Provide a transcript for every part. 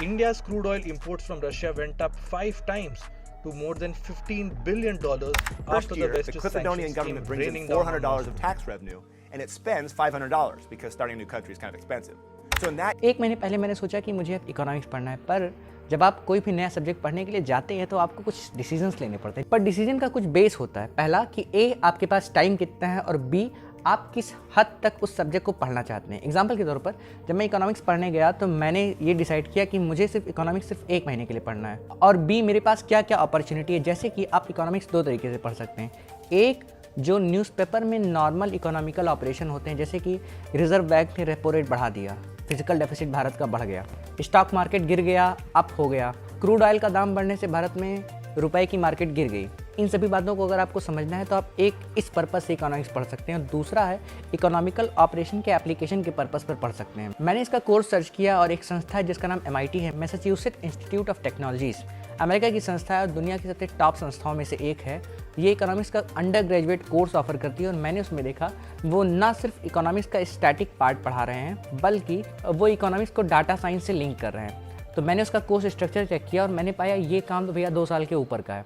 India's crude oil imports from Russia went up 5 times to more than $15 billion after the West's Cliftononian sanctions government came brings in raining down on $400 of Moscow. tax revenue, and it spends $500 because starting a new country is kind of expensive. So in that एक महीने पहले मैंने सोचा कि मुझे अब economics पढ़ना है, पर जब आप कोई भी नया सब्जेक्ट पढ़ने के लिए जाते हैं तो आपको कुछ डिसीजंस लेने पड़ते हैं। पर डिसीजन का कुछ बेस होता है। पहला कि ए आपके पास टाइम कितना है और बी आप किस हद तक उस सब्जेक्ट को पढ़ना चाहते हैं। एग्जाम्पल के तौर पर जब मैं इकोनॉमिक्स पढ़ने गया तो मैंने ये डिसाइड किया कि मुझे सिर्फ इकोनॉमिक्स सिर्फ 1 महीने के लिए पढ़ना है, और बी मेरे पास क्या क्या अपॉर्चुनिटी है। जैसे कि आप इकोनॉमिक्स 2 तरीके से पढ़ सकते हैं। एक जो न्यूज़पेपर में नॉर्मल इकोनॉमिकल ऑपरेशन होते हैं, जैसे कि रिजर्व बैंक ने रेपो रेट बढ़ा दिया, फिजिकल डेफिसिट भारत का बढ़ गया, स्टॉक मार्केट गिर गया, अप हो गया, क्रूड ऑयल का दाम बढ़ने से भारत में रुपए की मार्केट गिर गई। इन सभी बातों को अगर आपको समझना है तो आप एक इस पर्पस से इकोनॉमिक्स पढ़ सकते हैं, और दूसरा है इकोनॉमिकल ऑपरेशन के एप्लीकेशन के पर्पस पर पढ़ सकते हैं। मैंने इसका कोर्स सर्च किया और एक संस्था है जिसका नाम MIT है, Massachusetts institute of technologies, America की संस्था है और दुनिया की सबसे टॉप संस्थाओं में से एक है। ये इकोनॉमिक्स का अंडर ग्रेजुएट कोर्स ऑफर करती है, और मैंने उसमें देखा वो ना सिर्फ इकोनॉमिक्स का स्टैटिक पार्ट पढ़ा रहे हैं बल्कि वो इकोनॉमिक्स को डाटा साइंस से लिंक कर रहे हैं। तो मैंने उसका कोर्स स्ट्रक्चर चेक किया और मैंने पाया ये काम तो भैया 2 साल के ऊपर का है।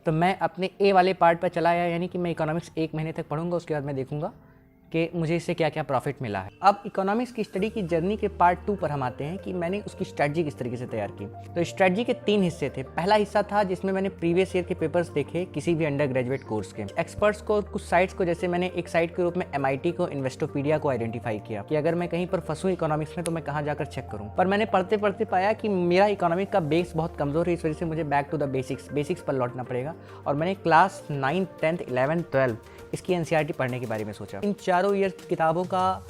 तो मैं अपने ए वाले पार्ट पर चला आया, यानी कि मैं इकोनॉमिक्स 1 महीने तक पढ़ूंगा, उसके बाद मैं देखूंगा कि मुझे इससे क्या क्या प्रॉफिट मिला है। अब इकोनॉमिक्स की स्टडी की जर्नी के पार्ट 2 पर हम आते हैं कि मैंने उसकी स्ट्रेटजी किस तरीके से तैयार की। तो स्ट्रेटजी के 3 हिस्से थे। पहला हिस्सा था जिसमें मैंने प्रीवियस ईयर के पेपर्स देखे किसी भी अंडर ग्रेजुएट कोर्स के, एक्सपर्ट्स को, कुछ साइट्स को, जैसे मैंने एक साइट के रूप में MIT को, इन्वेस्टोपीडिया को आइडेंटिफाई किया कि अगर मैं कहीं पर फंसूँ इकोनॉमिक्स में तो मैं कहाँ जाकर चेक करूँ। पर मैंने पढ़ते पढ़ते पाया कि मेरा इकोनॉमिक का बेस बहुत कमज़ोर है, इस वजह से मुझे बैक टू द बेसिक्स पर लौटना पड़ेगा। और मैंने क्लास 9, 10, 11, 12 इसकी NCERT पढ़ने के बारे में सोचा। इन चारों ईयर की किताबों का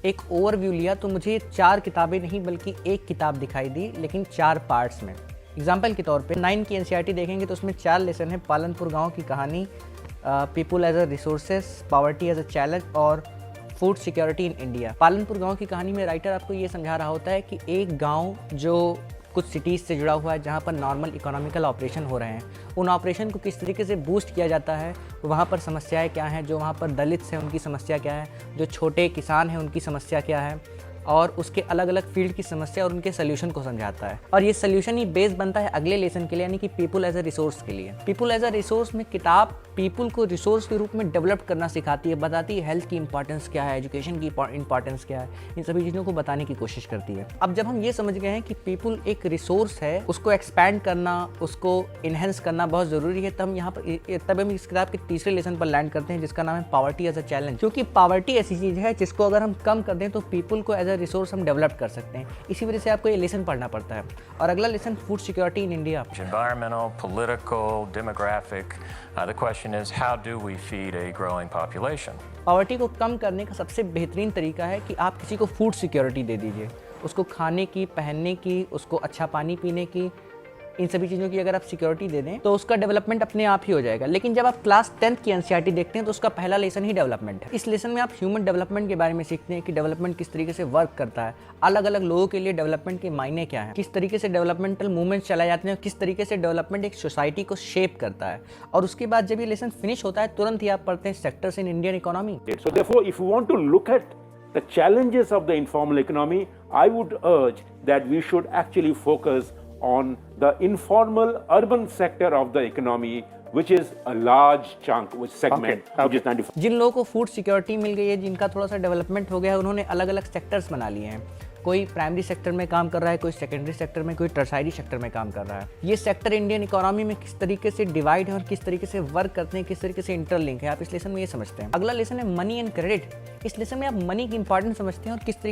एक ओवरव्यू लिया तो मुझे 4 किताबें नहीं बल्कि एक किताब दिखाई दी, लेकिन 4 पार्ट्स में। एग्जाम्पल के तौर पे 9 की NCERT देखेंगे तो उसमें 4 लेसन है। पालनपुर गांव की कहानी, people as a resources, poverty as a challenge और food security in India. Palanpur गांव की कहानी में राइटर आपको ये समझा रहा होता है कि एक गांव जो कुछ सिटीज़ से जुड़ा हुआ है जहाँ पर नॉर्मल इकोनॉमिकल ऑपरेशन हो रहे हैं, उन ऑपरेशन को किस तरीके से बूस्ट किया जाता है, वहाँ पर समस्याएं क्या हैं, जो वहाँ पर दलित हैं उनकी समस्या क्या है, जो छोटे किसान हैं उनकी समस्या क्या है, और उसके अलग अलग फील्ड की समस्या और उनके सोल्यूशन को समझाता है। और ये सोल्यूशन ही बेस बनता है अगले लेसन के लिए, यानी कि पीपुल एज अ रिसोर्स के लिए। पीपुल एज अ रिसोर्स में किताब पीपुल को रिसोर्स के रूप में डेवलप करना सिखाती है, बताती है हेल्थ की इंपॉर्टेंस क्या है, एजुकेशन की इंपॉर्टेंस क्या है, इन सभी चीज़ों को बताने की कोशिश करती है। अब जब हम ये समझ गए हैं कि पीपुल एक रिसोर्स है, उसको एक्सपैंड करना, उसको इन्हेंस करना बहुत ज़रूरी है, तब हम इस किताब के तीसरे लेसन पर लैंड करते हैं जिसका नाम है पॉवर्टी एज अ चैलेंज। क्योंकि पॉवर्टी ऐसी चीज़ है जिसको अगर हम कम कर दें तो पीपुल को एज अ रिसोर्स हम डेवलप कर सकते हैं। इसी वजह से आपको ये लेसन पढ़ना पड़ता है। और अगला lesson food security in India. Environmental, political, demographic. The question is, how do we feed a growing population? Poverty को कम करने का सबसे बेहतरीन तरीका है कि आप किसी को फूड सिक्योरिटी दे दीजिए, उसको खाने की, पहनने की, उसको अच्छा पानी पीने की, इन सभी चीज़ों की अगर आप सिक्योरिटी दे दें तो उसका डेवलपमेंट अपने आप ही हो जाएगा। लेकिन जब आप क्लास 10th की NCERT देखते हैं तो उसका पहला लेसन ही डेवलपमेंट है। इस लेसन में आप ह्यूमन डेवलपमेंट के बारे में सीखते हैं कि डेवलपमेंट किस तरीके से वर्क करता है, अलग अलग लोगों के लिए डेवलपमेंट के मायने क्या हैं, किस तरीके से डेवलपमेंटल मूवमेंट्स चलाए जाते हैं, किस तरीके से डेवलपमेंट एक सोसाइटी को शेप करता है। और उसके बाद जब ये लेसन फिनिश होता है तुरंत ही आप पढ़ते हैं sectors in Indian economy. So therefore, if you want to look at the challenges of the informal economy, I would urge that we should actually focus on the informal urban sector of the economy, which is a large chunk, which segment, which is 95. जिन लोगों को food security मिल गई है, जिनका थोड़ा सा development हो गया है, उन्होंने अलग अलग सेक्टर्स बना लिए हैं। कोई प्राइमरी सेक्टर में काम कर रहा है, कोई सेकेंडरी सेक्टर में, कोई टर्सारी सेक्टर में काम कर रहा है। ये सेक्टर इंडियन इकोनॉमी में किस तरीके से डिवाइड है और किस तरीके से वर्क करते हैं, किस तरीके से इंटरलिंक है, आप इस लेसन में ये समझते हैं। अगला लेसन है मनी एंड क्रेडिट। इस लेसन में आप मनी की इंपॉर्टेंस समझते हैं और किस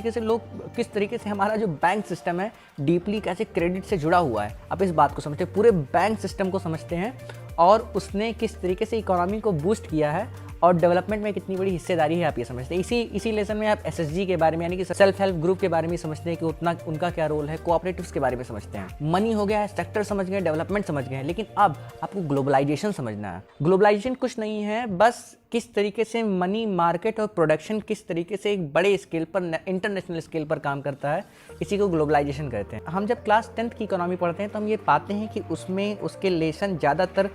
तरीके से हमारा जो बैंक सिस्टम है डीपली कैसे क्रेडिट से जुड़ा हुआ है, आप इस बात को समझते हैं। पूरे बैंक सिस्टम को समझते हैं और उसने किस तरीके से इकोनॉमी को बूस्ट किया है और डेवलपमेंट में कितनी बड़ी हिस्सेदारी है, आप ये समझते हैं। इसी लेसन में आप SSG के बारे में, यानी कि सेल्फ हेल्प ग्रुप के बारे में समझते हैं कि उनका क्या रोल है, कोऑपरेटिव्स के बारे में समझते हैं। मनी हो गया है, सेक्टर समझ गए, डेवलपमेंट समझ गए, लेकिन अब आपको ग्लोबलाइजेशन समझना है। ग्लोबलाइजेशन कुछ नहीं है, बस किस तरीके से मनी मार्केट और प्रोडक्शन किस तरीके से एक बड़े स्केल पर, इंटरनेशनल स्केल पर काम करता है, इसी को ग्लोबलाइजेशन कहते हैं। हम जब क्लास 10th की इकोनॉमी पढ़ते हैं तो हम ये पाते हैं कि उसमें उसके लेसन ज़्यादातर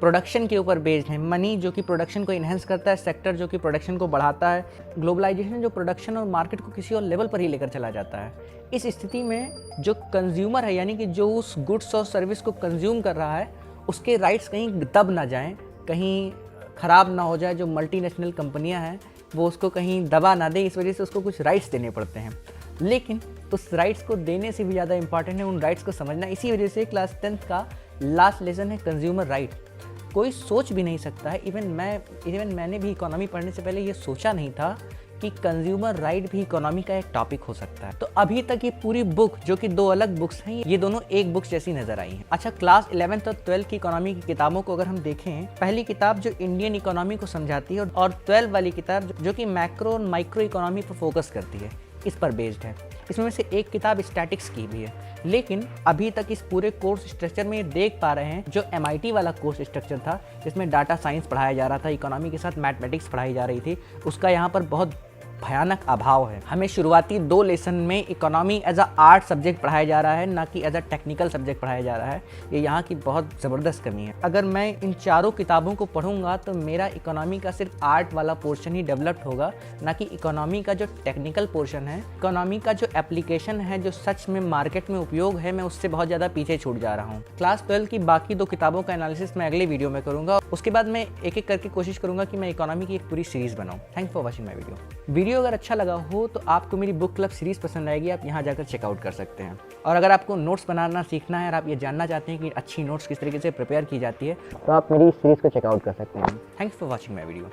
प्रोडक्शन के ऊपर बेस्ड हैं। मनी जो कि प्रोडक्शन को इन्हेंस करता है, सेक्टर जो कि प्रोडक्शन को बढ़ाता है, ग्लोबलाइजेशन जो प्रोडक्शन और मार्केट को किसी और लेवल पर ही लेकर चला जाता है। इस स्थिति में जो कंज्यूमर है, यानी कि जो उस गुड्स और सर्विस को कंज्यूम कर रहा है, उसके राइट्स कहीं दब ना जाएं, कहीं ख़राब ना हो जाए। जो मल्टीनेशनल कंपनियां हैं वो उसको कहीं दबा ना दें, इस वजह से उसको कुछ राइट्स देने पड़ते हैं। लेकिन उस राइट्स को देने से भी ज़्यादा इंपॉर्टेंट है उन राइट्स को समझना। इसी वजह से क्लास 10th का लास्ट लेसन है कंज्यूमर राइट। कोई सोच भी नहीं सकता है, इवन मैंने भी इकोनॉमी पढ़ने से पहले ये सोचा नहीं था कि कंज्यूमर राइट भी इकोनॉमी का एक टॉपिक हो सकता है। तो अभी तक ये पूरी बुक, जो कि 2 अलग बुक्स हैं, ये दोनों एक बुक जैसी नजर आई हैं। अच्छा, क्लास 11th और 12th की इकोनॉमी की किताबों को अगर हम देखें, पहली किताब जो इंडियन इकोनॉमी को समझाती है और 12 वाली किताब जो कि मैक्रो और माइक्रो इकोनॉमी पर फोकस करती है, इस पर बेस्ड है। इसमें से एक किताब स्टैटिक्स की भी है। लेकिन अभी तक इस पूरे कोर्स स्ट्रक्चर में ये देख पा रहे हैं, जो MIT वाला कोर्स स्ट्रक्चर था जिसमें डाटा साइंस पढ़ाया जा रहा था, इकोनॉमी के साथ मैथमेटिक्स पढ़ाई जा रही थी, उसका यहाँ पर बहुत भयानक अभाव है। हमें शुरुआती 2 लेसन में economy as a art subject पढ़ाया जा रहा है, ना कि एज अ टेक्निकल सब्जेक्ट पढ़ाया जा रहा है। ये यहाँ की बहुत ज़बरदस्त कमी है। अगर मैं इन चारों किताबों को पढ़ूंगा तो मेरा इकोनॉमी का सिर्फ आर्ट वाला पोर्शन ही डेवलप्ड होगा, ना कि इकोनॉमी का जो टेक्निकल पोर्शन है, इकोनॉमी का जो एप्लीकेशन है, जो सच में मार्केट में उपयोग है, मैं उससे बहुत ज़्यादा पीछे छूट जा रहा हूँ। क्लास 12 की बाकी 2 किताबों का एनालिसिस मैं अगले वीडियो में करूँगा। उसके बाद मैं एक एक करके कोशिश करूँगा कि मैं इकोनॉमी की एक पूरी सीरीज़ बनाऊँ। Thanks for watching my video अगर अच्छा लगा हो तो आपको मेरी बुक क्लब सीरीज़ पसंद आएगी, आप यहाँ जाकर चेकआउट कर सकते हैं। और अगर आपको नोट्स बनाना सीखना है और आप ये जानना चाहते हैं कि अच्छी नोट्स किस तरीके से प्रिपेयर की जाती है, तो आप मेरी इस सीरीज़ को चेकआउट कर सकते हैं। Thanks for watching my video.